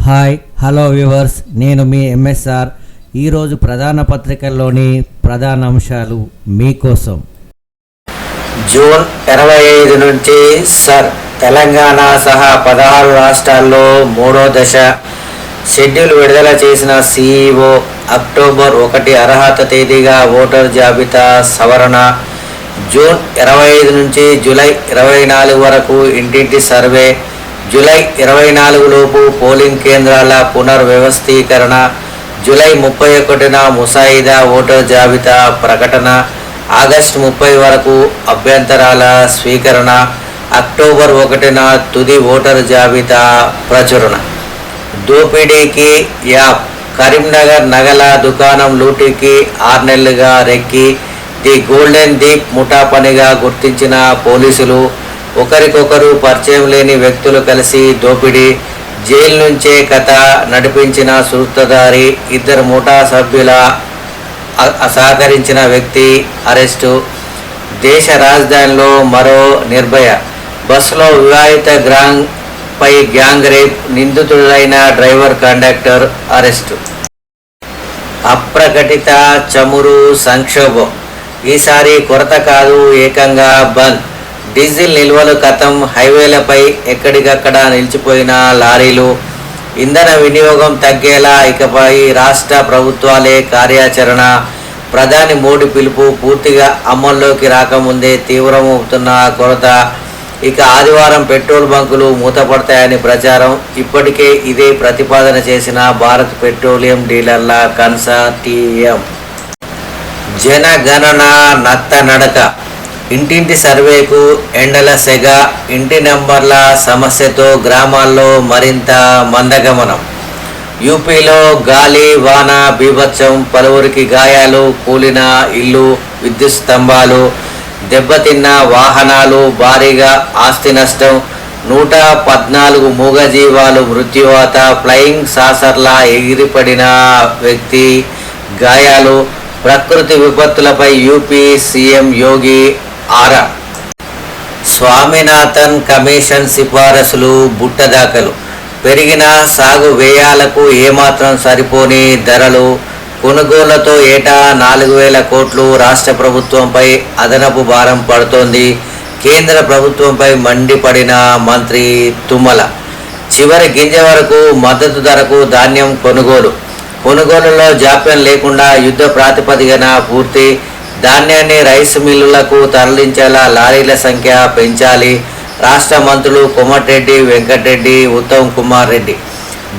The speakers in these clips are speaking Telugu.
హాయ్ హలో వ్యూవర్స్, నేను మీ ఎంఎస్ఆర్. ఈరోజు ప్రధాన పత్రికల్లోని ప్రధాన అంశాలు మీకోసం. జూన్ 25 నుంచి సర్ తెలంగాణ సహా 16 రాష్ట్రాల్లో మూడో దశ షెడ్యూల్ విడుదల చేసిన సిఇఓ. అక్టోబర్ 1 అర్హత తేదీగా ఓటర్ జాబితా సవరణ. జూన్ 25 నుంచి జూలై 24 వరకు ఇంటింటి సర్వే. జూలై 24 లోపు పోలింగ్ కేంద్రాల పునర్వ్యవస్థీకరణ. జూలై 31న ముసాయిదా ఓటర్ జాబితా ప్రకటన. ఆగస్టు 30 వరకు అభ్యంతరాల స్వీకరణ. అక్టోబర్ 1న తుది ఓటర్ జాబితా ప్రచురణ. దోపిడీకి యాప్. కరీంనగర్ నగల దుకాణం లూటీకి 6 నెలలుగా రెక్కి ది గోల్డెన్ దీప్ ముఠా పనిగా గుర్తించిన పోలీసులు. ఒకరికొకరు పరిచయం లేని వ్యక్తులు కలిసి దోపిడీ. జైలు నుంచే కథ నడిపించిన సూత్రధారి. 2 ముఠా సభ్యుల సహకరించిన వ్యక్తి అరెస్టు. దేశ రాజధానిలో మరో నిర్భయ. బస్సులో వివాహిత పై గ్యాంగ్ రేప్. నిందితుడైన డ్రైవర్ కండక్టర్ అరెస్టు. అప్రకటిత చమురు సంక్షోభం. ఈసారి కొరత కాదు, ఏకంగా బంద్. డీజిల్ నిల్వలు ఖతం. హైవేలపై ఎక్కడికక్కడ నిలిచిపోయిన లారీలు. ఇంధన వినియోగం తగ్గేలా ఇకపై రాష్ట్ర ప్రభుత్వాలే కార్యాచరణ. ప్రధాని మోడీ పిలుపు. పూర్తిగా అమల్లోకి రాకముందే తీవ్రమవుతున్న కొరత. ఇక ఆదివారం పెట్రోల్ బంకులు మూతపడతాయని ప్రచారం. ఇప్పటికే ఇదే ప్రతిపాదన చేసిన భారత్ పెట్రోలియం డీలర్ల కన్సార్టియం. జనగణన నత్తనడక. ఇంటింటి సర్వేకు ఎండల సెగ. ఇంటి నెంబర్ల సమస్యతో గ్రామాల్లో మరింత మందగమనం. యూపీలో గాలి వాన బీభత్సం. పలువురికి గాయాలు. కూలిన ఇల్లు, విద్యుత్ స్తంభాలు, దెబ్బతిన్న వాహనాలు, భారీగా ఆస్తి నష్టం. 114 మూగజీవాలు మృత్యువాత. ఫ్లయింగ్ సాసర్లా ఎగిరిపడిన వ్యక్తి గాయాలు. ప్రకృతి విపత్తులపై యూపీ సీఎం యోగి ఆరా. స్వామినాథన్ కమిషన్ సిఫారసులు బుట్టదాఖలు. పెరిగిన సాగు వ్యయాలకు ఏమాత్రం సరిపోని ధరలు. కొనుగోళ్లతో ఏటా 4,000 కోట్లు రాష్ట్ర ప్రభుత్వంపై అదనపు భారం పడుతోంది. కేంద్ర ప్రభుత్వంపై మండిపడిన మంత్రి తుమ్మల. చివరి గింజ వరకు మద్దతు ధరకు ధాన్యం కొనుగోలులో జాప్యం లేకుండా యుద్ధ ప్రాతిపదికన పూర్తి. ధాన్యాన్ని రైస్ మిల్లులకు తరలించేలా లారీల సంఖ్య పెంచాలి. రాష్ట్ర మంత్రులు కోమటిరెడ్డి వెంకటరెడ్డి, ఉత్తమ్ కుమార్ రెడ్డి.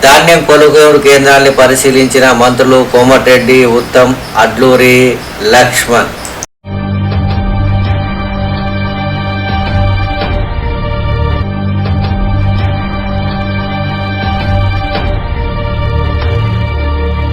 ధాన్యం కొనుగోలు కేంద్రాన్ని పరిశీలించిన మంత్రులు కోమటిరెడ్డి, ఉత్తమ్, అడ్లూరి లక్ష్మణ్.